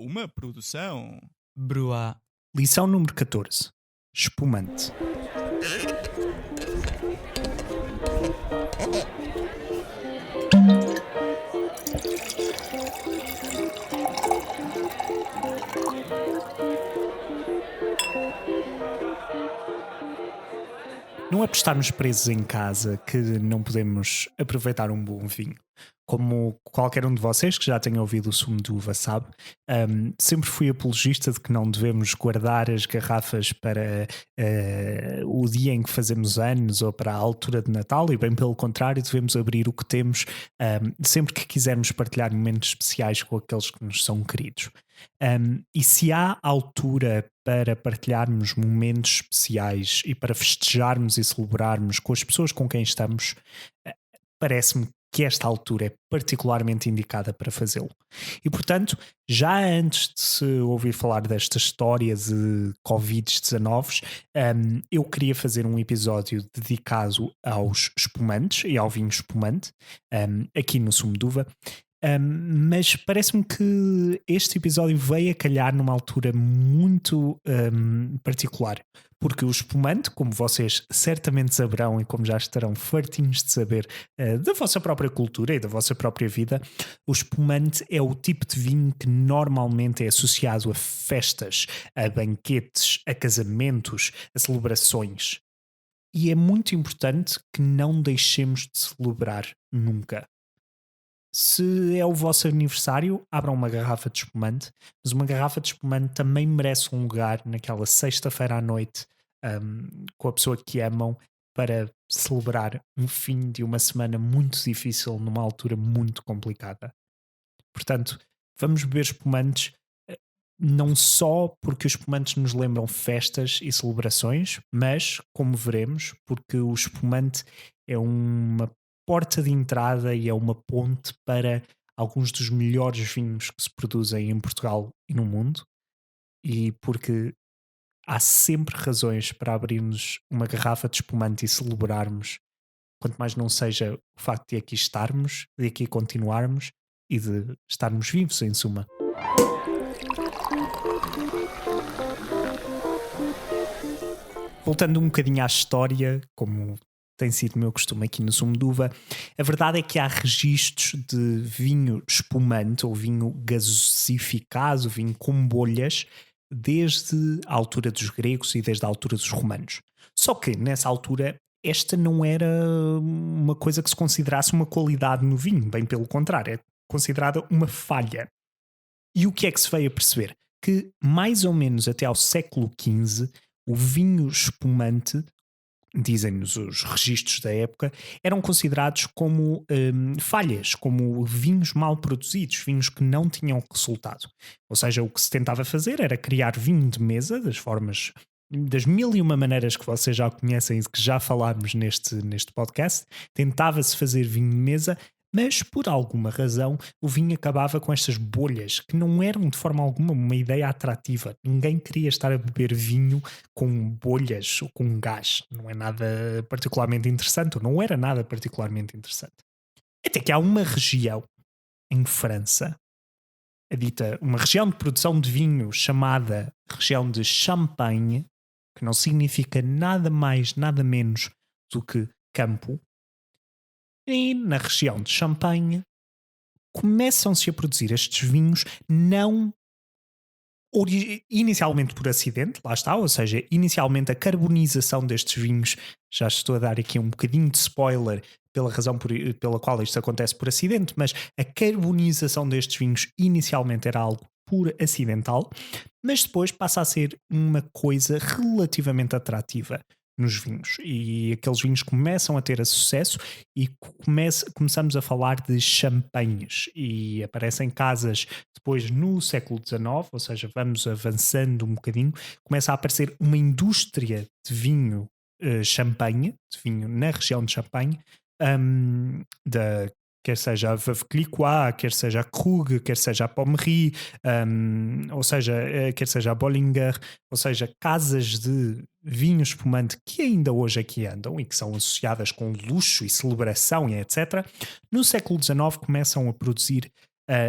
Uma produção. Bruá. Lição número 14. Espumante. Não é por estarmos presos em casa que não podemos aproveitar um bom vinho. Como qualquer um de vocês que já tenha ouvido o sumo de uva sabe, sempre fui apologista de que não devemos guardar as garrafas para o dia em que fazemos anos ou para a altura de Natal, e bem pelo contrário, devemos abrir o que temos sempre que quisermos partilhar momentos especiais com aqueles que nos são queridos. E se há altura para partilharmos momentos especiais e para festejarmos e celebrarmos com as pessoas com quem estamos, parece-me que esta altura é particularmente indicada para fazê-lo. E, portanto, já antes de se ouvir falar desta história de Covid-19, eu queria fazer um episódio dedicado aos espumantes e ao vinho espumante, aqui no Sumo de Uva. Mas parece-me que este episódio veio a calhar numa altura muito particular, porque o espumante, como vocês certamente saberão e como já estarão fartinhos de saber da vossa própria cultura e da vossa própria vida, o espumante é o tipo de vinho que normalmente é associado a festas, a banquetes, a casamentos, a celebrações. E é muito importante que não deixemos de celebrar nunca. Se é o vosso aniversário, abram uma garrafa de espumante, mas uma garrafa de espumante também merece um lugar naquela sexta-feira à noite com a pessoa que amam para celebrar um fim de uma semana muito difícil numa altura muito complicada. Portanto, vamos beber espumantes não só porque os espumantes nos lembram festas e celebrações, mas, como veremos, porque o espumante é uma porta de entrada e é uma ponte para alguns dos melhores vinhos que se produzem em Portugal e no mundo, e porque há sempre razões para abrirmos uma garrafa de espumante e celebrarmos, quanto mais não seja o facto de aqui estarmos, de aqui continuarmos e de estarmos vivos, em suma. Voltando um bocadinho à história, como tem sido o meu costume aqui no Sumo de Uva, a verdade é que há registros de vinho espumante ou vinho gasificado, vinho com bolhas, desde a altura dos gregos e desde a altura dos romanos. Só que nessa altura esta não era uma coisa que se considerasse uma qualidade no vinho, bem pelo contrário, é considerada uma falha. E o que é que se veio a perceber? Que mais ou menos até ao século XV o vinho espumante, dizem-nos os registros da época, eram considerados como falhas, como vinhos mal produzidos, vinhos que não tinham resultado. Ou seja, o que se tentava fazer era criar vinho de mesa, das mil e uma maneiras que vocês já conhecem e que já falámos neste podcast. Tentava-se fazer vinho de mesa, mas por alguma razão o vinho acabava com estas bolhas que não eram de forma alguma uma ideia atrativa. Ninguém queria estar a beber vinho com bolhas ou com gás. Não é nada particularmente interessante, ou não era nada particularmente interessante. Até que há uma região em França, uma região de produção de vinho chamada região de Champagne, que não significa nada mais, nada menos do que campo. E na região de Champagne começam-se a produzir estes vinhos não inicialmente por acidente, lá está, ou seja, inicialmente a carbonização destes vinhos, já estou a dar aqui um bocadinho de spoiler pela razão pela qual isto acontece por acidente, mas a carbonização destes vinhos inicialmente era algo por acidental, mas depois passa a ser uma coisa relativamente atrativa nos vinhos, e aqueles vinhos começam a ter sucesso e começamos a falar de champanhes, e aparecem casas depois no século XIX, ou seja, vamos avançando um bocadinho, começa a aparecer uma indústria de vinho champanhe, de vinho na região de Champagne, quer seja a Veuve Clicquot, quer seja a Krug, quer seja a Pommery, ou seja, quer seja a Bollinger, ou seja, casas de vinho espumante que ainda hoje aqui andam e que são associadas com luxo e celebração e etc. No século XIX começam a produzir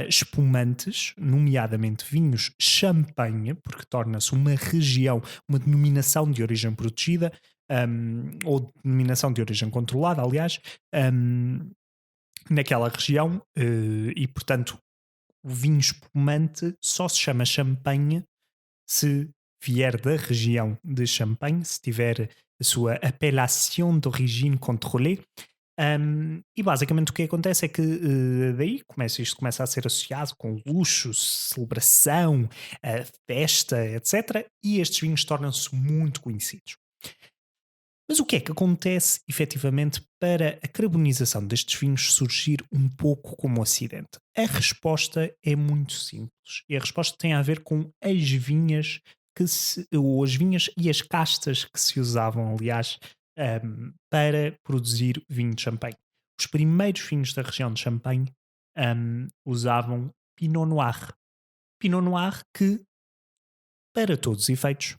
espumantes, nomeadamente vinhos champanhe, porque torna-se uma região, uma denominação de origem protegida, ou denominação de origem controlada, aliás, naquela região, e portanto o vinho espumante só se chama champanhe se vier da região de Champagne, se tiver a sua appellation d'origine contrôlée. E basicamente o que acontece é que daí isto começa a ser associado com luxo, celebração, festa, etc. E estes vinhos tornam-se muito conhecidos. Mas o que é que acontece efetivamente para a carbonização destes vinhos surgir um pouco como acidente? A resposta é muito simples e a resposta tem a ver com as vinhas ou as vinhas e as castas que se usavam, aliás, para produzir vinho de champanhe. Os primeiros vinhos da região de Champagne usavam Pinot Noir. Pinot Noir que, para todos os efeitos,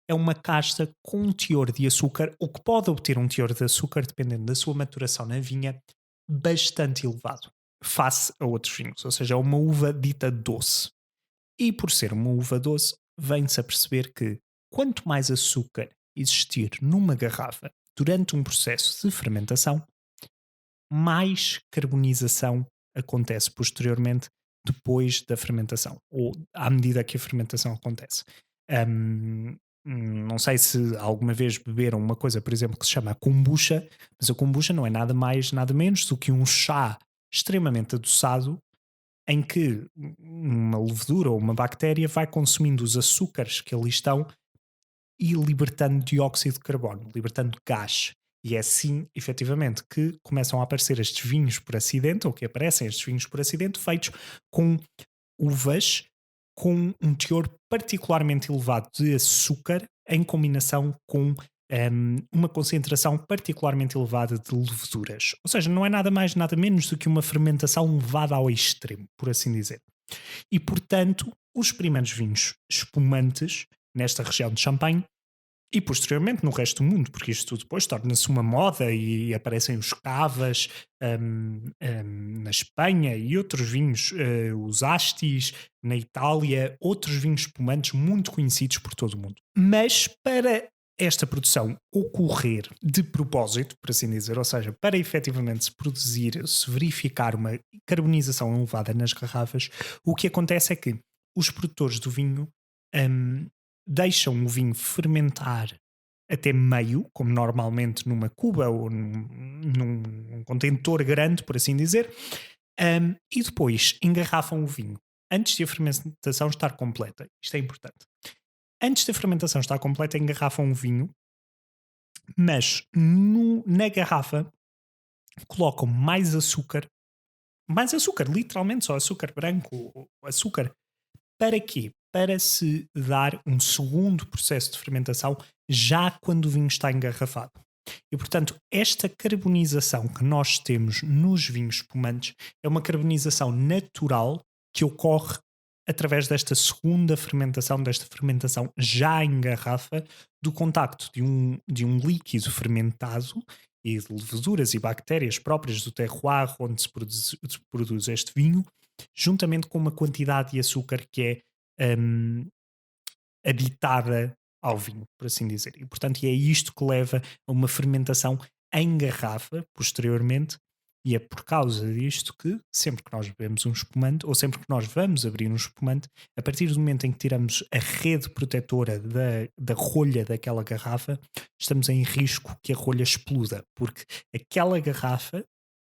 é uma casta com um teor de açúcar, ou que pode obter um teor de açúcar, dependendo da sua maturação na vinha, bastante elevado, face a outros vinhos. Ou seja, é uma uva dita doce. E por ser uma uva doce, vem-se a perceber que quanto mais açúcar existir numa garrafa durante um processo de fermentação, mais carbonização acontece posteriormente depois da fermentação, ou à medida que a fermentação acontece. Não sei se alguma vez beberam uma coisa, por exemplo, que se chama kombucha, mas a kombucha não é nada mais, nada menos do que um chá extremamente adoçado em que uma levedura ou uma bactéria vai consumindo os açúcares que ali estão e libertando dióxido de carbono, libertando gás. E é assim, efetivamente, que começam a aparecer estes vinhos por acidente, ou que aparecem estes vinhos por acidente, feitos com uvas com um teor particularmente elevado de açúcar em combinação com uma concentração particularmente elevada de leveduras. Ou seja, não é nada mais, nada menos do que uma fermentação levada ao extremo, por assim dizer. E, portanto, os primeiros vinhos espumantes nesta região de Champagne e posteriormente no resto do mundo, porque isto tudo depois torna-se uma moda e aparecem os cavas na Espanha e outros vinhos, os astis na Itália, outros vinhos espumantes muito conhecidos por todo o mundo. Mas para esta produção ocorrer de propósito, por assim dizer, ou seja, para efetivamente se produzir, se verificar uma carbonização elevada nas garrafas, o que acontece é que os produtores do vinho deixam o vinho fermentar até meio, como normalmente numa cuba ou num contentor grande, por assim dizer, e depois engarrafam o vinho antes de a fermentação estar completa. Isto é importante. Antes da fermentação estar completa, engarrafam o vinho, mas na garrafa colocam mais açúcar, literalmente só açúcar branco, açúcar. Para quê? Para se dar um segundo processo de fermentação já quando o vinho está engarrafado. E, portanto, esta carbonização que nós temos nos vinhos espumantes é uma carbonização natural que ocorre através desta segunda fermentação, desta fermentação já em garrafa, do contacto de um líquido fermentado e de leveduras e bactérias próprias do terroir onde se produz este vinho, juntamente com uma quantidade de açúcar que é aditada ao vinho, por assim dizer. E, portanto, é isto que leva a uma fermentação em garrafa, posteriormente, e é por causa disto que, sempre que nós bebemos um espumante, ou sempre que nós vamos abrir um espumante, a partir do momento em que tiramos a rede protetora da rolha daquela garrafa, estamos em risco que a rolha exploda, porque aquela garrafa,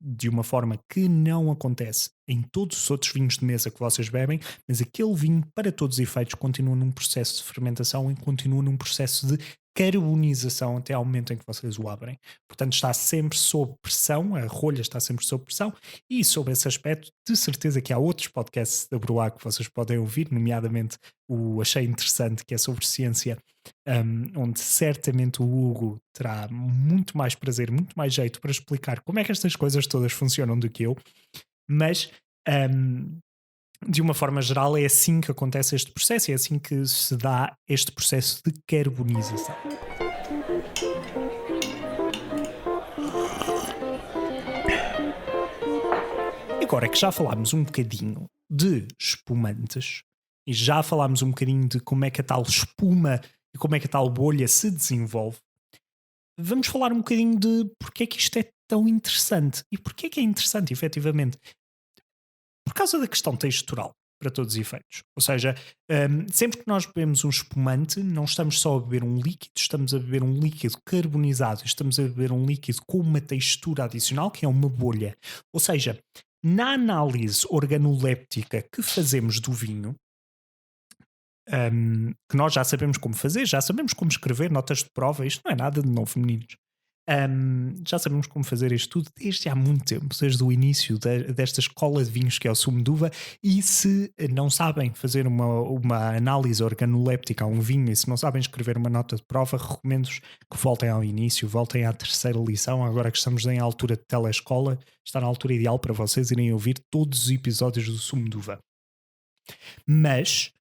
de uma forma que não acontece em todos os outros vinhos de mesa que vocês bebem, mas aquele vinho, para todos os efeitos, continua num processo de fermentação e continua num processo de carbonização até ao momento em que vocês o abrem. Portanto, está sempre sob pressão, a rolha está sempre sob pressão, e sobre esse aspecto, de certeza que há outros podcasts da Bruá que vocês podem ouvir, nomeadamente o Achei Interessante, que é sobre ciência, onde certamente o Hugo terá muito mais prazer, muito mais jeito para explicar como é que estas coisas todas funcionam do que eu, mas de uma forma geral é assim que acontece este processo, é assim que se dá este processo de carbonização. E Agora que já falámos um bocadinho de espumantes e já falámos um bocadinho de como é que a tal espuma e como é que a tal bolha se desenvolve, vamos falar um bocadinho de porque é que isto é tão interessante. E porque é que é interessante, efetivamente? Por causa da questão textural, para todos os efeitos. Ou seja, sempre que nós bebemos um espumante, não estamos só a beber um líquido, estamos a beber um líquido carbonizado, estamos a beber um líquido com uma textura adicional, que é uma bolha. Ou seja, na análise organoléptica que fazemos do vinho, que nós já sabemos como fazer, já sabemos como escrever notas de prova, isto não é nada de novo, meninos. Já sabemos como fazer isto tudo desde há muito tempo, desde o início desta escola de vinhos que é o sumo de uva. E se não sabem fazer uma análise organoléptica a um vinho e se não sabem escrever uma nota de prova, recomendo-vos que voltem ao início, voltem à terceira lição. Agora que estamos em altura de telescola, está na altura ideal para vocês irem ouvir todos os episódios do sumo de uva. Mas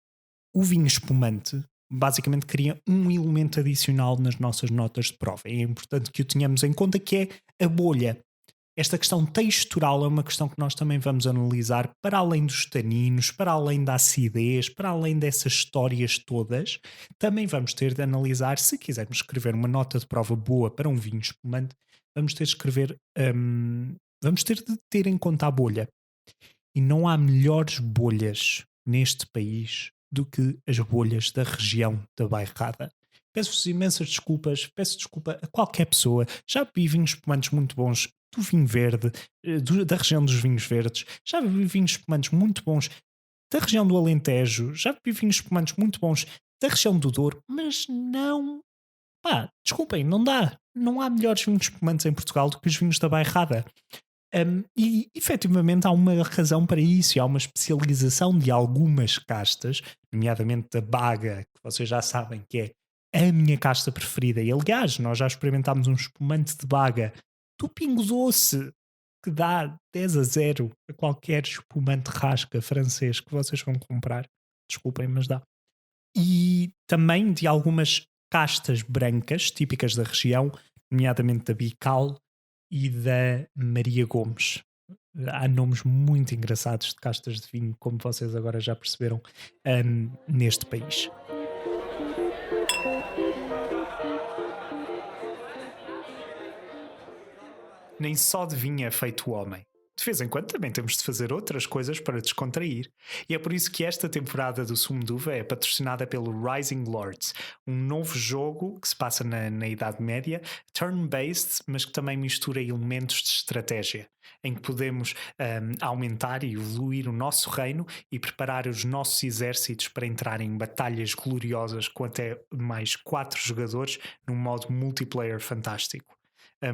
o vinho espumante basicamente cria um elemento adicional nas nossas notas de prova. É importante que o tenhamos em conta, que é a bolha. Esta questão textural é uma questão que nós também vamos analisar para além dos taninos, para além da acidez, para além dessas histórias todas. Também vamos ter de analisar, se quisermos escrever uma nota de prova boa para um vinho espumante, vamos ter de escrever, vamos ter de ter em conta a bolha. E não há melhores bolhas neste país do que as bolhas da região da Bairrada. Peço-vos imensas desculpas, peço desculpa a qualquer pessoa. Já bebi vinhos espumantes muito bons do vinho verde, da região dos vinhos verdes. Já bebi vinhos espumantes muito bons da região do Alentejo. Já bebi vinhos espumantes muito bons da região do Douro, mas não. Pá, desculpem, não dá. Não há melhores vinhos espumantes em Portugal do que os vinhos da Bairrada. E efetivamente há uma razão para isso, e há uma especialização de algumas castas, nomeadamente da Baga, que vocês já sabem que é a minha casta preferida. E aliás, nós já experimentámos um espumante de Baga do Pingo Doce, que dá 10-0 a qualquer espumante rasca francês que vocês vão comprar. Desculpem, mas dá. E também de algumas castas brancas típicas da região, nomeadamente da Bical e da Maria Gomes. Há nomes muito engraçados de castas de vinho, como vocês agora já perceberam, neste país. Nem só de vinho é feito o homem. De vez em quando também temos de fazer outras coisas para descontrair. E é por isso que esta temporada do Sumo de Uva é patrocinada pelo Rising Lords, um novo jogo que se passa na Idade Média, turn-based, mas que também mistura elementos de estratégia, em que podemos aumentar e evoluir o nosso reino e preparar os nossos exércitos para entrar em batalhas gloriosas com até mais 4 jogadores num modo multiplayer fantástico.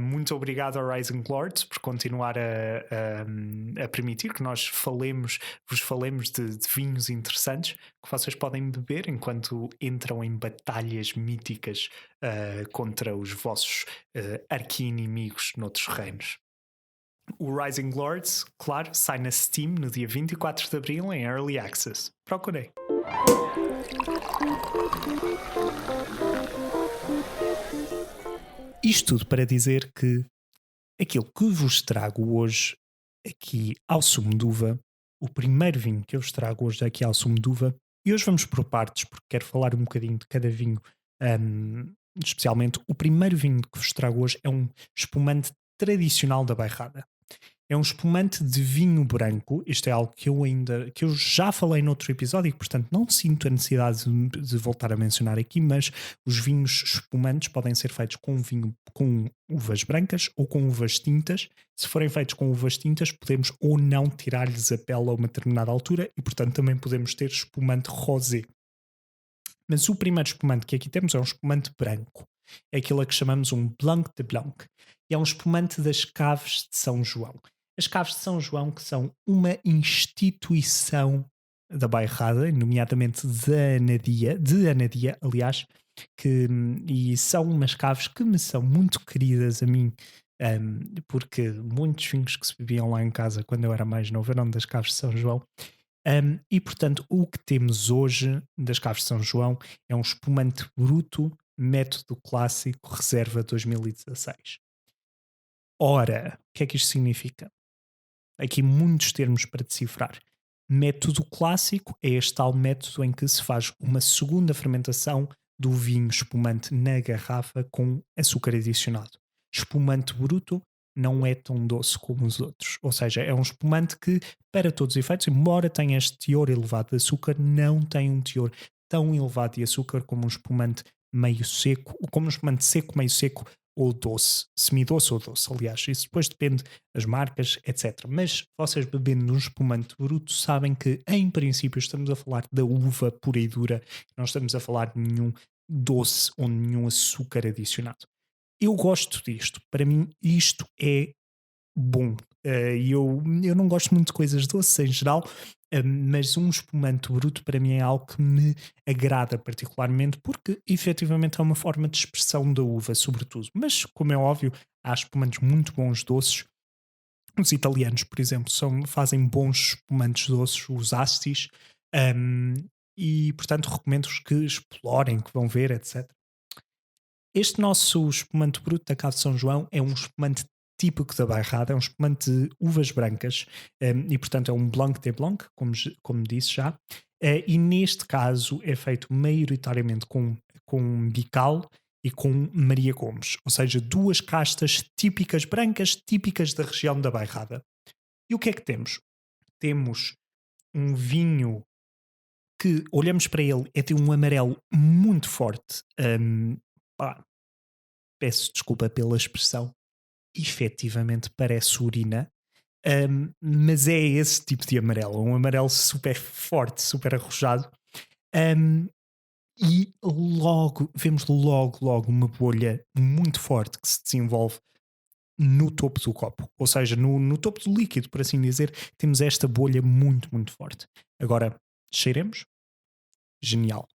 Muito obrigado ao Rising Lords por continuar a permitir que nós vos falemos de vinhos interessantes que vocês podem beber enquanto entram em batalhas míticas contra os vossos arqui-inimigos noutros reinos. O Rising Lords, claro, sai na Steam no dia 24 de Abril em Early Access. Procurei. Isto tudo para dizer que aquilo que vos trago hoje aqui ao sumo de uva, o primeiro vinho que eu vos trago hoje aqui ao sumo de uva, e hoje vamos por partes porque quero falar um bocadinho de cada vinho, especialmente o primeiro vinho que vos trago hoje é um espumante tradicional da Bairrada. É um espumante de vinho branco. Isto é algo que eu já falei noutro episódio e que, portanto, não sinto a necessidade de voltar a mencionar aqui, mas os vinhos espumantes podem ser feitos com vinho com uvas brancas ou com uvas tintas. Se forem feitos com uvas tintas, podemos ou não tirar-lhes a pele a uma determinada altura e, portanto, também podemos ter espumante rosé. Mas o primeiro espumante que aqui temos é um espumante branco. É aquilo a que chamamos um Blanc de Blanc. E é um espumante das Caves de São João. As Caves de São João, que são uma instituição da Bairrada, nomeadamente de Anadia, aliás, e são umas caves que me são muito queridas a mim, porque muitos vinhos que se bebiam lá em casa quando eu era mais novo eram das Caves de São João. E portanto, o que temos hoje das Caves de São João é um espumante bruto, método clássico, reserva 2016. Ora, o que é que isto significa? aqui muitos termos para decifrar. Método clássico é este tal método em que se faz uma segunda fermentação do vinho espumante na garrafa com açúcar adicionado. Espumante bruto não é tão doce como os outros, ou seja, é um espumante que, para todos os efeitos, embora tenha este teor elevado de açúcar, não tem um teor tão elevado de açúcar como um espumante meio seco, como um espumante seco, meio seco ou doce, semidoce ou doce, aliás, isso depois depende das marcas, etc. Mas vocês bebendo um espumante bruto sabem que, em princípio, estamos a falar da uva pura e dura, não estamos a falar de nenhum doce ou nenhum açúcar adicionado. Eu gosto disto, para mim isto é bom. Eu não gosto muito de coisas doces em geral, mas um espumante bruto para mim é algo que me agrada particularmente porque efetivamente é uma forma de expressão da uva, sobretudo. Mas, como é óbvio, há espumantes muito bons doces. Os italianos, por exemplo, fazem bons espumantes doces, os Astis, um, e portanto recomendo-vos que explorem, que vão ver, etc. Este nosso espumante bruto da Cave de São João é um espumante típico da Bairrada, é um espumante de uvas brancas, e portanto é um Blanc de Blanc, como disse já, e neste caso é feito maioritariamente com Bical e com Maria Gomes, ou seja, duas castas típicas brancas, típicas da região da Bairrada. E o que é que temos? Temos um vinho que olhamos para ele, é de um amarelo muito forte, pá, peço desculpa pela expressão, efetivamente parece urina, mas é esse tipo de amarelo, um amarelo super forte, super arrojado, um, e vemos logo uma bolha muito forte que se desenvolve no topo do copo, ou seja, no topo do líquido, por assim dizer, temos esta bolha muito forte. Agora, cheiremos? Genial.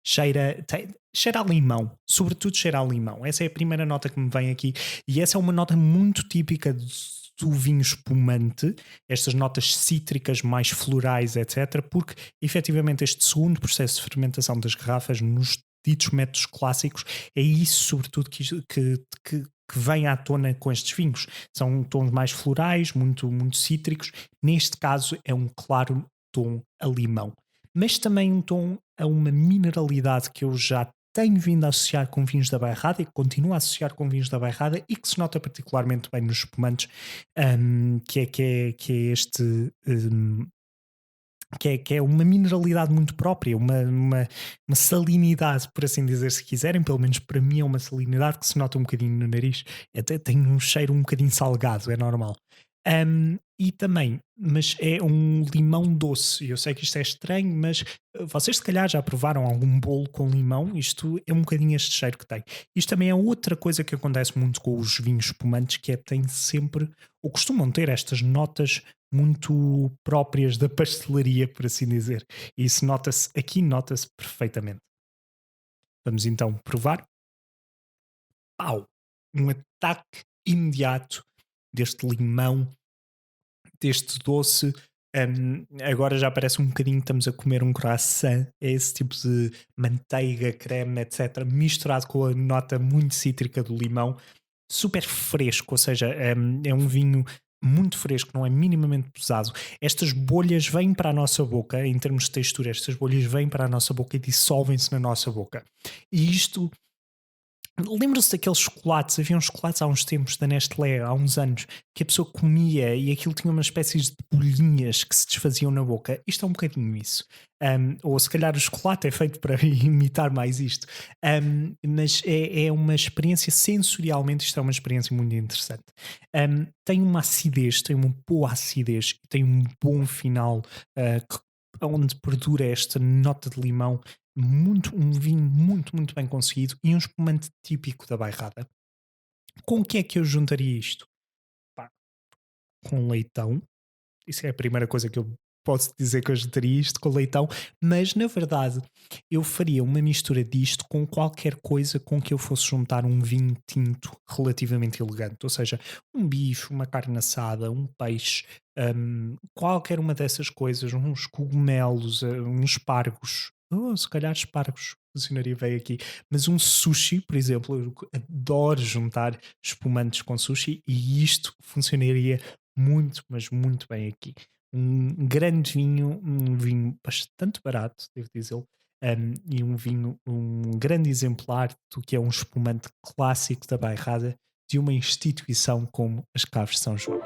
Cheira a limão, sobretudo cheira a limão. Essa é a primeira nota que me vem aqui, e essa é uma nota muito típica do vinho espumante, estas notas cítricas mais florais, etc., porque efetivamente este segundo processo de fermentação das garrafas nos ditos métodos clássicos é isso sobretudo que vem à tona com estes vinhos. São tons mais florais, muito cítricos. Neste caso é um claro tom a limão, mas também um tom a uma mineralidade que eu já tenho vindo a associar com vinhos da Bairrada e que continuo a associar com vinhos da Bairrada e que se nota particularmente bem nos espumantes, que é este. Que é uma mineralidade muito própria, uma salinidade, por assim dizer, se quiserem, pelo menos para mim é uma salinidade que se nota um bocadinho no nariz, até tem um cheiro um bocadinho salgado, é normal. E também, mas é um limão doce. Eu sei que isto é estranho, mas vocês se calhar já provaram algum bolo com limão, isto é um bocadinho este cheiro que tem. Isto também é outra coisa que acontece muito com os vinhos espumantes, que é tem sempre, ou costumam ter estas notas muito próprias da pastelaria, por assim dizer. E isso nota-se, aqui nota-se perfeitamente. Vamos então provar. Pau! Um ataque imediato deste limão, deste doce. Agora já parece um bocadinho que estamos a comer um croissant, é esse tipo de manteiga, creme, etc., misturado com a nota muito cítrica do limão, super fresco, ou seja, é um vinho muito fresco, não é minimamente pesado. Estas bolhas vêm para a nossa boca, em termos de textura, estas bolhas vêm para a nossa boca e dissolvem-se na nossa boca. E isto lembram-se daqueles chocolates? Havia uns chocolates há uns tempos da Nestlé, há uns anos, que a pessoa comia e aquilo tinha umas espécies de bolhinhas que se desfaziam na boca. Isto é um bocadinho isso. Ou se calhar o chocolate é feito para imitar mais isto. Mas é uma experiência, sensorialmente, isto é uma experiência muito interessante. Tem uma acidez, tem uma boa acidez, tem um bom final, onde perdura esta nota de limão, um vinho muito bem conseguido e um espumante típico da Bairrada. Com o que é que eu juntaria isto? Pá, com leitão. Isso é a primeira coisa que eu posso dizer, que eu juntaria isto com leitão, mas na verdade eu faria uma mistura disto com qualquer coisa com que eu fosse juntar um vinho tinto relativamente elegante, ou seja, um bife, uma carne assada, um peixe, qualquer uma dessas coisas, uns cogumelos, uns espargos. Se calhar espargos funcionaria bem aqui, mas um sushi, por exemplo, eu adoro juntar espumantes com sushi e isto funcionaria muito, mas muito bem aqui. Um grande vinho, um vinho bastante barato, devo dizer, e um vinho, um grande exemplar do que é um espumante clássico da bairrada de uma instituição como as Caves de São João.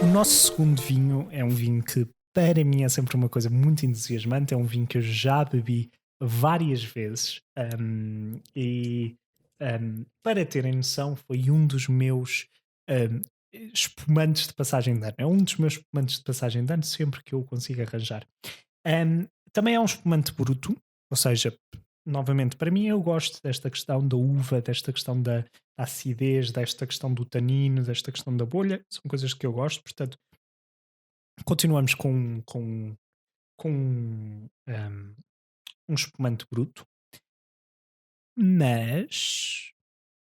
O nosso segundo vinho é um vinho que para mim é sempre uma coisa muito entusiasmante, é um vinho que eu já bebi várias vezes para terem noção foi um dos meus hum, espumantes de passagem de ano, é um dos meus espumantes de passagem de ano sempre que eu consigo arranjar. Também é um espumante bruto, ou seja, novamente, para mim eu gosto desta questão da uva, desta questão da acidez, desta questão do tanino, desta questão da bolha, são coisas que eu gosto, portanto, continuamos com um espumante bruto, mas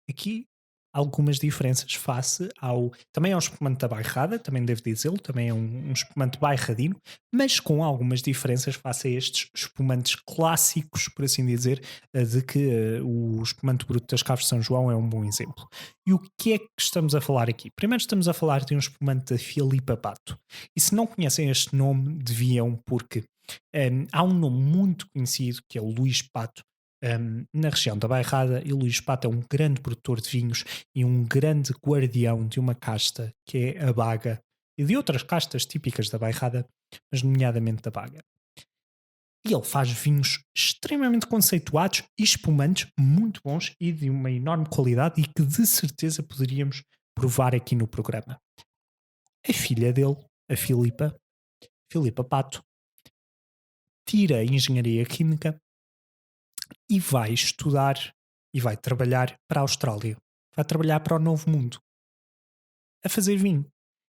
aqui algumas diferenças face ao. Também é um espumante da bairrada, também devo dizê-lo, também é um espumante bairradino, mas com algumas diferenças face a estes espumantes clássicos, por assim dizer, de que o espumante bruto das Caves de São João é um bom exemplo. E o que é que estamos a falar aqui? Primeiro estamos a falar de um espumante da Filipa Pato. E se não conhecem este nome, deviam, porque há um nome muito conhecido que é o Luís Pato, na região da Bairrada, e Luís Pato é um grande produtor de vinhos e um grande guardião de uma casta que é a Baga e de outras castas típicas da Bairrada, mas nomeadamente da Baga. E ele faz vinhos extremamente conceituados e espumantes, muito bons e de uma enorme qualidade e que de certeza poderíamos provar aqui no programa. A filha dele, a Filipa Pato, tira a Engenharia Química e vai estudar e vai trabalhar para a Austrália. Vai trabalhar para o Novo Mundo, a fazer vinho.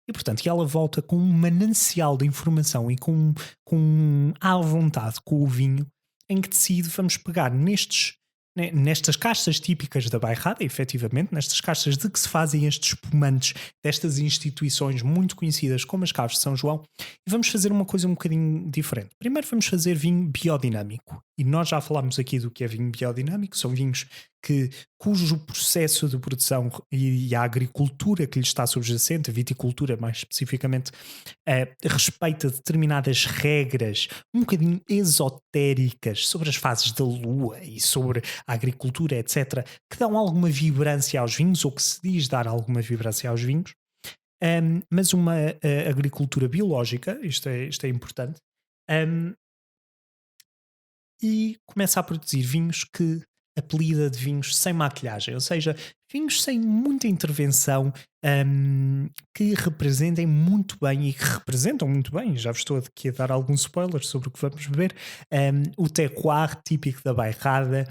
E portanto, que ela volta com um manancial de informação e com à vontade com o vinho, em que decide vamos pegar nestas castas típicas da bairrada, efetivamente, nestas castas de que se fazem estes espumantes destas instituições muito conhecidas como as Caves de São João, e vamos fazer uma coisa um bocadinho diferente. Primeiro vamos fazer vinho biodinâmico. E nós já falámos aqui do que é vinho biodinâmico, são vinhos cujo processo de produção e a agricultura que lhe está subjacente, a viticultura mais especificamente, respeita determinadas regras um bocadinho esotéricas sobre as fases da lua e sobre a agricultura, etc., que dão alguma vibrância aos vinhos, ou que se diz dar alguma vibrância aos vinhos, mas uma agricultura biológica, isto é importante, um, e começa a produzir vinhos que apelida de vinhos sem maquilhagem, ou seja, vinhos sem muita intervenção, que representem muito bem e que representam muito bem, já vos estou aqui a dar alguns spoilers sobre o que vamos beber, o terroir típico da bairrada,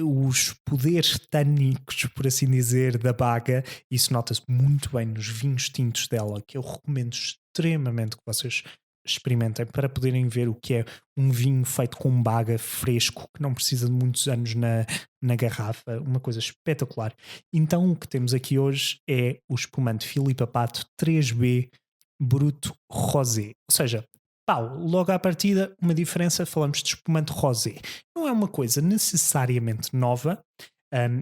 os poderes tânicos, por assim dizer, da baga, isso nota-se muito bem nos vinhos tintos dela, que eu recomendo extremamente que vocês experimentem para poderem ver o que é um vinho feito com baga fresco, que não precisa de muitos anos na garrafa, uma coisa espetacular. Então o que temos aqui hoje é o espumante Filipa Pato 3B Bruto Rosé. Ou seja, pau, logo à partida, uma diferença, falamos de espumante rosé. Não é uma coisa necessariamente nova,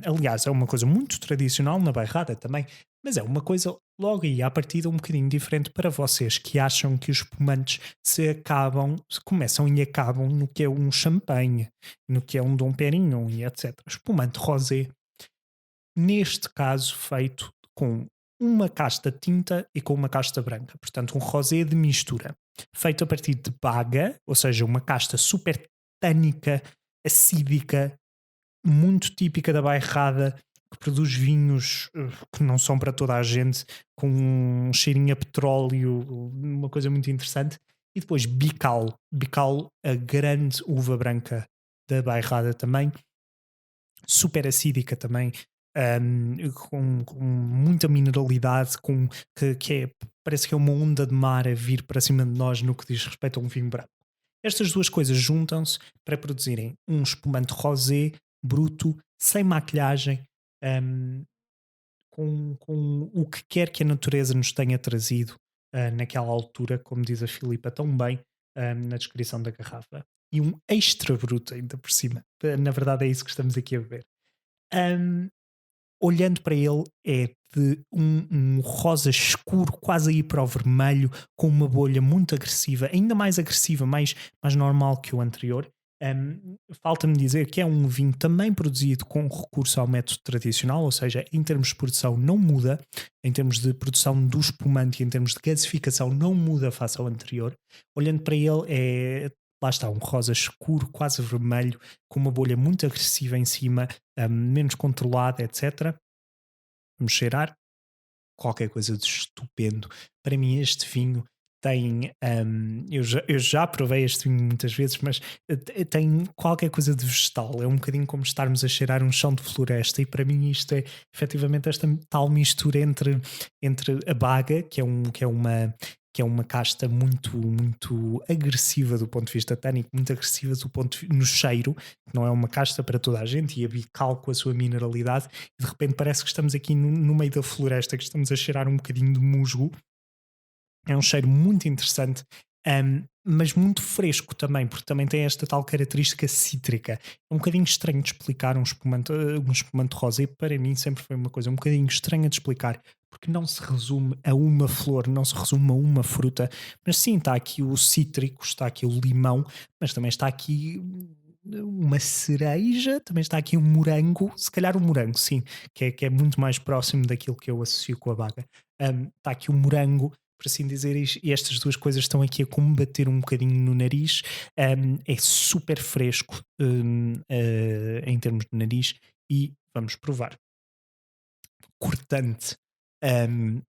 aliás, é uma coisa muito tradicional na bairrada também, mas é uma coisa logo aí à partida um bocadinho diferente para vocês que acham que os espumantes se começam e acabam no que é um champanhe, no que é um Dom Perignon e etc. Espumante rosé, neste caso feito com uma casta tinta e com uma casta branca, portanto um rosé de mistura, feito a partir de baga, ou seja, uma casta super tânica, acídica, muito típica da bairrada, que produz vinhos que não são para toda a gente, com um cheirinho a petróleo, uma coisa muito interessante. E depois Bical, Bical, a grande uva branca da bairrada também, super acídica também, com muita mineralidade, parece que é uma onda de mar a vir para cima de nós no que diz respeito a um vinho branco. Estas duas coisas juntam-se para produzirem um espumante rosé, bruto, sem maquilhagem, um, com o que quer que a natureza nos tenha trazido naquela altura, como diz a Filipa tão bem na descrição da garrafa. E um extra bruto ainda por cima. Na verdade é isso que estamos aqui a beber. Um, olhando para ele é de um rosa escuro, quase a ir para o vermelho, com uma bolha muito agressiva, ainda mais agressiva, mais normal que o anterior. Falta-me dizer que é um vinho também produzido com recurso ao método tradicional, ou seja, em termos de produção não muda, em termos de produção do espumante e em termos de gasificação não muda face ao anterior. Olhando para ele lá está, um rosa escuro, quase vermelho, com uma bolha muito agressiva em cima, menos controlada, etc. Vamos cheirar. Qualquer coisa de estupendo. Para mim, este vinho tem. Eu já provei este vinho muitas vezes, mas tem qualquer coisa de vegetal. É um bocadinho como estarmos a cheirar um chão de floresta, e para mim, isto é efetivamente esta tal mistura entre a baga, que é uma casta muito agressiva do ponto de vista tânico, muito agressiva no cheiro, que não é uma casta para toda a gente, e a bical com a sua mineralidade, e de repente parece que estamos aqui no meio da floresta, que estamos a cheirar um bocadinho de musgo. É um cheiro muito interessante, mas muito fresco também, porque também tem esta tal característica cítrica. É um bocadinho estranho de explicar um espumante rosé. Para mim sempre foi uma coisa um bocadinho estranha de explicar, porque não se resume a uma flor, não se resume a uma fruta, mas sim, está aqui o cítrico, está aqui o limão, mas também está aqui uma cereja, também está aqui um morango, se calhar o morango, sim, que é muito mais próximo daquilo que eu associo com a baga. Está aqui o morango, por assim dizer, e estas duas coisas estão aqui a combater um bocadinho no nariz. É super fresco, em termos de nariz, e vamos provar. Cortante,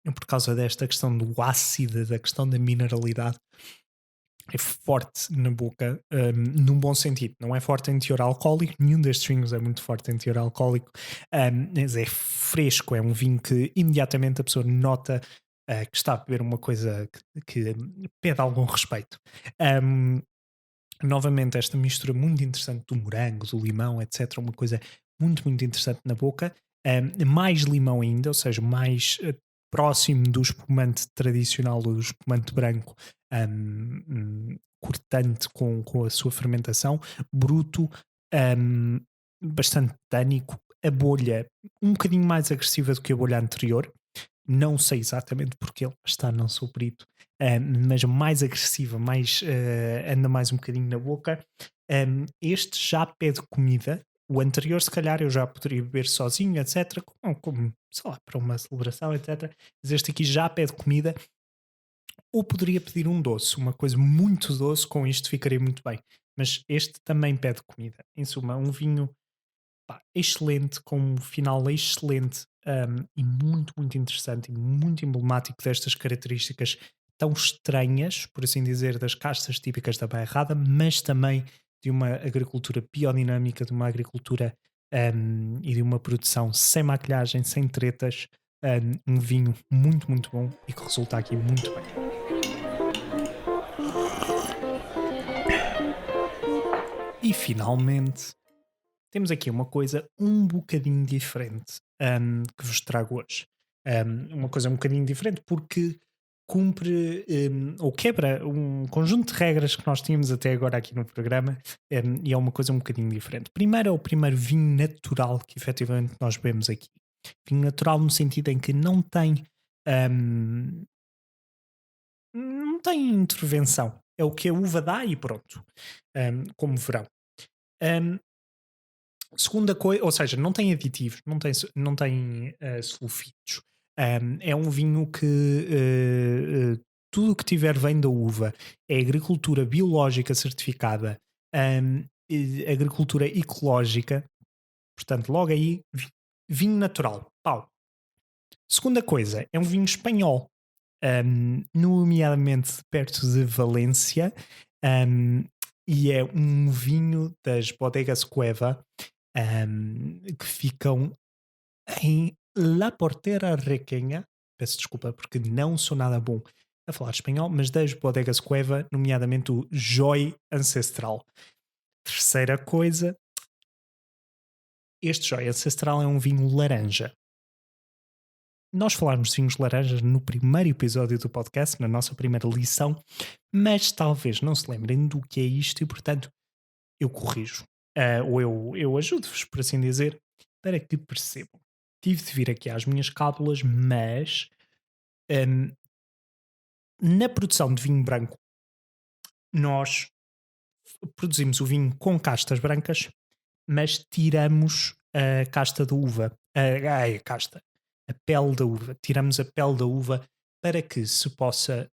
por causa desta questão do ácido, da questão da mineralidade. É forte na boca, num bom sentido. Não é forte em teor alcoólico, nenhum destes vinhos é muito forte em teor alcoólico, mas é fresco, é um vinho que imediatamente a pessoa nota que está a beber uma coisa que pede algum respeito. Um, Novamente, esta mistura muito interessante do morango, do limão, etc. Uma coisa muito interessante na boca. Mais limão ainda, ou seja, mais próximo do espumante tradicional, do espumante branco, cortante com a sua fermentação, bruto, um, bastante tânico. A bolha um bocadinho mais agressiva do que a bolha anterior. Não sei exatamente porque ele está, não sou perito, mas mais agressiva, anda mais um bocadinho na boca. Este já pede comida. O anterior, se calhar, eu já poderia beber sozinho, etc. Como, sei lá, para uma celebração, etc. Mas este aqui já pede comida. Ou poderia pedir um doce, uma coisa muito doce, com isto ficaria muito bem. Mas este também pede comida. Em suma, um vinho, pá, excelente, com um final excelente, e muito interessante e muito emblemático destas características tão estranhas, por assim dizer, das castas típicas da Bairrada, mas também de uma agricultura biodinâmica, de uma agricultura, e de uma produção sem maquilhagem, sem tretas, um vinho muito bom e que resulta aqui muito bem. E finalmente temos aqui uma coisa um bocadinho diferente, que vos trago hoje. Uma coisa um bocadinho diferente porque cumpre, ou quebra um conjunto de regras que nós tínhamos até agora aqui no programa, e é uma coisa um bocadinho diferente. Primeiro é o primeiro vinho natural que efetivamente nós bebemos aqui. Vinho natural no sentido em que hum, não tem intervenção. É o que a uva dá e pronto, como verão. Hum, Segunda coisa, ou seja, não tem aditivos, não tem sulfitos. É um vinho que tudo o que tiver vem da uva. É agricultura biológica certificada, agricultura ecológica. Portanto, logo aí, vinho natural. Pau. Segunda coisa, é um vinho espanhol, nomeadamente perto de Valência, um, e é um vinho das bodegas Cueva, que ficam em La Portera Requenha. Peço desculpa porque não sou nada bom a falar espanhol, mas das bodegas Cueva, nomeadamente o Joy Ancestral. Terceira coisa, este Joy Ancestral é um vinho laranja. Nós falámos de vinhos laranjas no primeiro episódio do podcast, na nossa primeira lição, mas talvez não se lembrem do que é isto e, portanto, eu corrijo. Ou eu ajudo-vos, por assim dizer, para que percebam. tive de vir aqui às minhas cábulas, mas hum, na produção de vinho branco, nós produzimos o vinho com castas brancas, mas tiramos a casta da uva, a casta, a pele da uva. Tiramos a pele da uva para que se possa,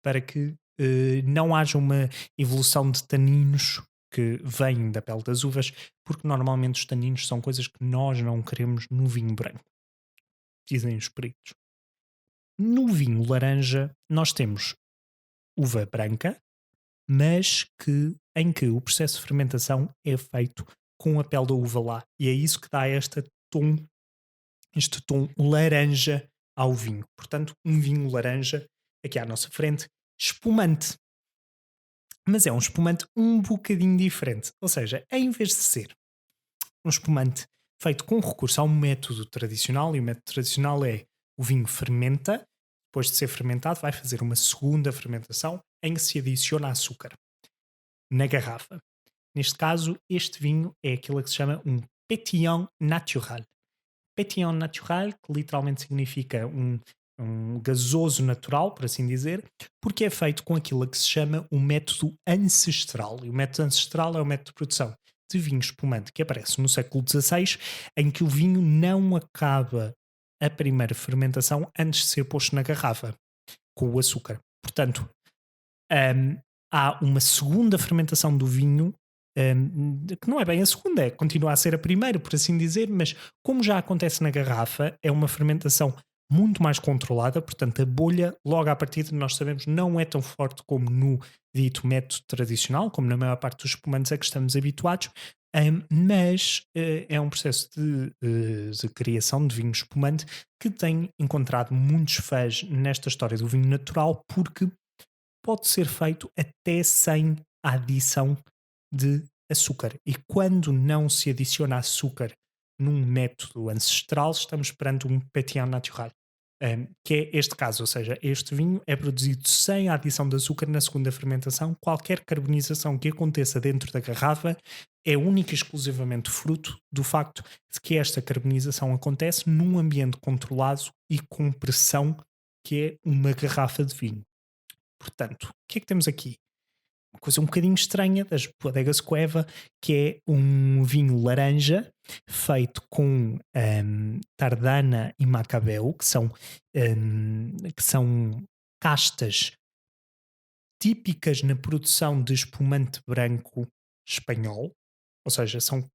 para que não haja uma evolução de taninos que vêm da pele das uvas, porque normalmente os taninos são coisas que nós não queremos no vinho branco, dizem os peritos. No vinho laranja, nós temos uva branca, mas em que o processo de fermentação é feito com a pele da uva lá. E é isso que dá este tom laranja ao vinho. Portanto, um vinho laranja, aqui à nossa frente, espumante. Mas é um espumante um bocadinho diferente. Ou seja, em vez de ser um espumante feito com recurso a um método tradicional, e o método tradicional é o vinho fermenta, depois de ser fermentado, vai fazer uma segunda fermentação em que se adiciona açúcar na garrafa. Neste caso, este vinho é aquilo que se chama um pétillant naturel. Pétillant natural, que literalmente significa um gasoso natural, por assim dizer, porque é feito com aquilo que se chama o método ancestral. E o método ancestral é o método de produção de vinho espumante que aparece no século XVI, em que o vinho não acaba a primeira fermentação antes de ser posto na garrafa, com o açúcar. Portanto, hum, há uma segunda fermentação do vinho, que não é bem a segunda, continua a ser a primeira, por assim dizer, mas como já acontece na garrafa, é uma fermentação muito mais controlada, portanto a bolha, logo à partida, nós sabemos, não é tão forte como no dito método tradicional, como na maior parte dos espumantes a que estamos habituados, mas é um processo de criação de vinho espumante que tem encontrado muitos fãs nesta história do vinho natural, porque pode ser feito até sem a adição de açúcar. E quando não se adiciona açúcar num método ancestral, estamos perante um pétillant natural, que é este caso, ou seja, este vinho é produzido sem a adição de açúcar na segunda fermentação. Qualquer carbonização que aconteça dentro da garrafa é única e exclusivamente fruto do facto de que esta carbonização acontece num ambiente controlado e com pressão, que é uma garrafa de vinho. Portanto, o que é que temos aqui? Uma coisa um bocadinho estranha das Bodegas Cueva, que é um vinho laranja feito com Tardana e Macabeu, que são castas típicas na produção de espumante branco espanhol, ou seja, são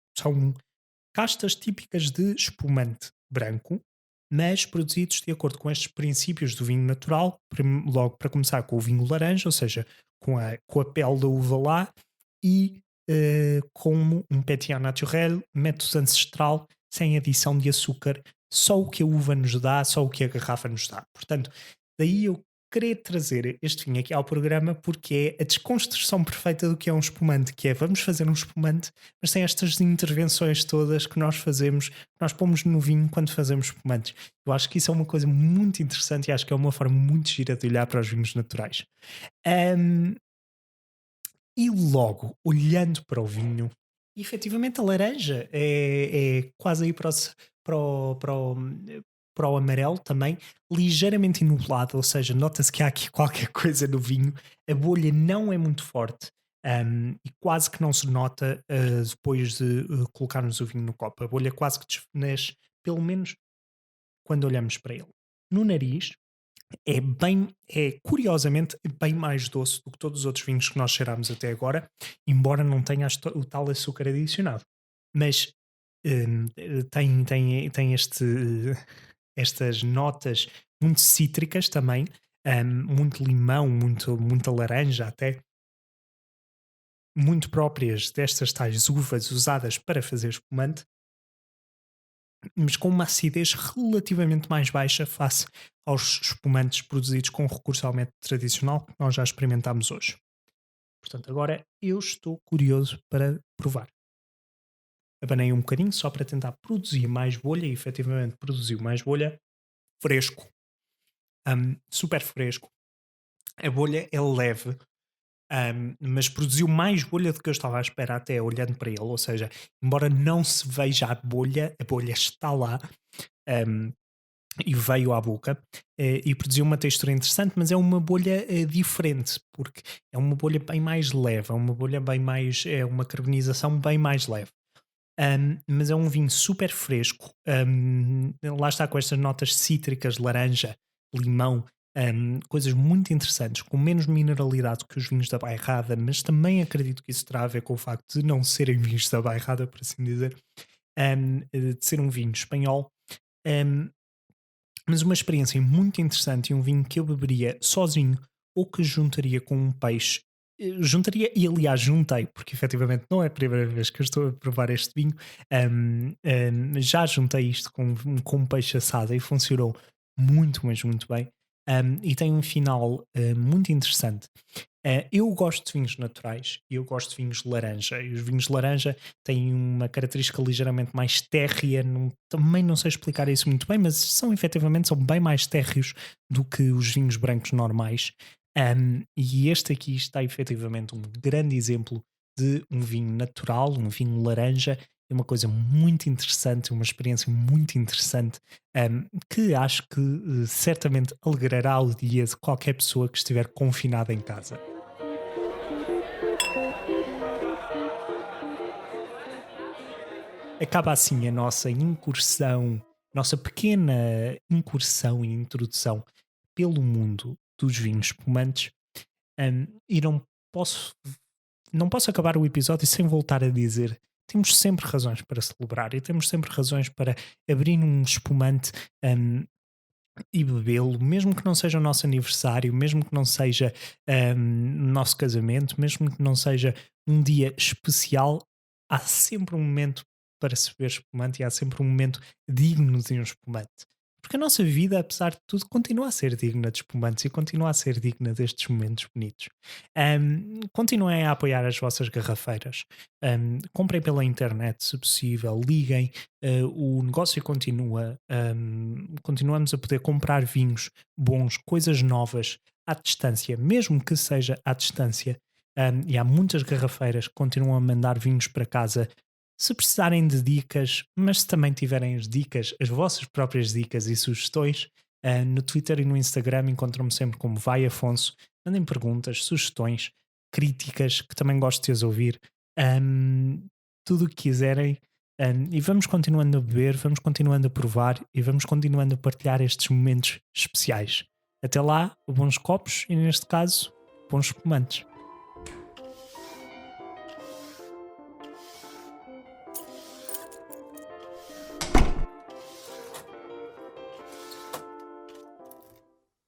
castas típicas de espumante branco, mas produzidos de acordo com estes princípios do vinho natural, logo para começar com o vinho laranja, ou seja, com a pele da uva lá, e como um pétillant naturel, método ancestral, sem adição de açúcar, só o que a uva nos dá, só o que a garrafa nos dá. Portanto, daí eu querer trazer este vinho aqui ao programa, porque é a desconstrução perfeita do que é um espumante, que é vamos fazer um espumante, mas tem estas intervenções todas que nós fazemos, que nós pomos no vinho quando fazemos espumantes. Eu acho que isso é uma coisa muito interessante e acho que é uma forma muito gira de olhar para os vinhos naturais. Ahm, e logo, olhando para o vinho, efetivamente a laranja é quase aí para o amarelo também, ligeiramente enublado, ou seja, nota-se que há aqui qualquer coisa no vinho. A bolha não é muito forte, e quase que não se nota depois de colocarmos o vinho no copo. A bolha quase que desvanece, pelo menos quando olhamos para ele. No nariz, é curiosamente bem mais doce do que todos os outros vinhos que nós cheirámos até agora, embora não tenha o tal açúcar adicionado. Mas tem estas notas muito cítricas também, muito limão, muita laranja até, muito próprias destas tais uvas usadas para fazer espumante, mas com uma acidez relativamente mais baixa face aos espumantes produzidos com recurso ao método tradicional que nós já experimentámos hoje. Portanto, agora eu estou curioso para provar. Abanei um bocadinho só para tentar produzir mais bolha e efetivamente produziu mais bolha. Fresco, super fresco. A bolha é leve, mas produziu mais bolha do que eu estava à espera até olhando para ele, ou seja, embora não se veja a bolha está lá, um, e veio à boca, e produziu uma textura interessante, mas é uma bolha diferente, porque é uma bolha bem mais leve, é uma bolha bem mais, é uma carbonização bem mais leve. Mas é um vinho super fresco, lá está com estas notas cítricas, laranja, limão, coisas muito interessantes, com menos mineralidade que os vinhos da Bairrada, mas também acredito que isso terá a ver com o facto de não serem vinhos da Bairrada, por assim dizer, de ser um vinho espanhol. Um, mas uma experiência muito interessante e um vinho que eu beberia sozinho ou que juntaria com um peixe. Juntaria, e aliás juntei, porque efetivamente não é a primeira vez que eu estou a provar este vinho. Já juntei isto com um peixe assado e funcionou muito, mas muito bem. E tem um final muito interessante. Eu gosto de vinhos naturais e eu gosto de vinhos de laranja. E os vinhos de laranja têm uma característica ligeiramente mais térrea. Também não sei explicar isso muito bem, mas são bem mais térreos do que os vinhos brancos normais. E este aqui está efetivamente um grande exemplo de um vinho natural, um vinho laranja. É uma coisa muito interessante, uma experiência muito interessante, que acho que certamente alegrará o dia de qualquer pessoa que estiver confinada em casa. Acaba assim a nossa pequena incursão e introdução pelo mundo dos vinhos espumantes. E posso, não posso acabar o episódio sem voltar a dizer: temos sempre razões para celebrar e temos sempre razões para abrir um espumante hum, e bebê-lo, mesmo que não seja o nosso aniversário, mesmo que não seja o nosso casamento, mesmo que não seja um dia especial, há sempre um momento para se beber espumante e há sempre um momento digno de um espumante. Porque a nossa vida, apesar de tudo, continua a ser digna de espumantes e continua a ser digna destes momentos bonitos. Continuem a apoiar as vossas garrafeiras. Comprem pela internet, se possível, liguem. O negócio continua. Continuamos a poder comprar vinhos bons, coisas novas, à distância, mesmo que seja à distância. E há muitas garrafeiras que continuam a mandar vinhos para casa se precisarem de dicas, mas se também tiverem as dicas, as vossas próprias dicas e sugestões, no Twitter e no Instagram encontram-me sempre como Vai Afonso. Mandem perguntas, sugestões, críticas, que também gosto de as ouvir. Tudo o que quiserem. E vamos continuando a beber, vamos continuando a provar e vamos continuando a partilhar estes momentos especiais. Até lá, bons copos e, neste caso, bons espumantes.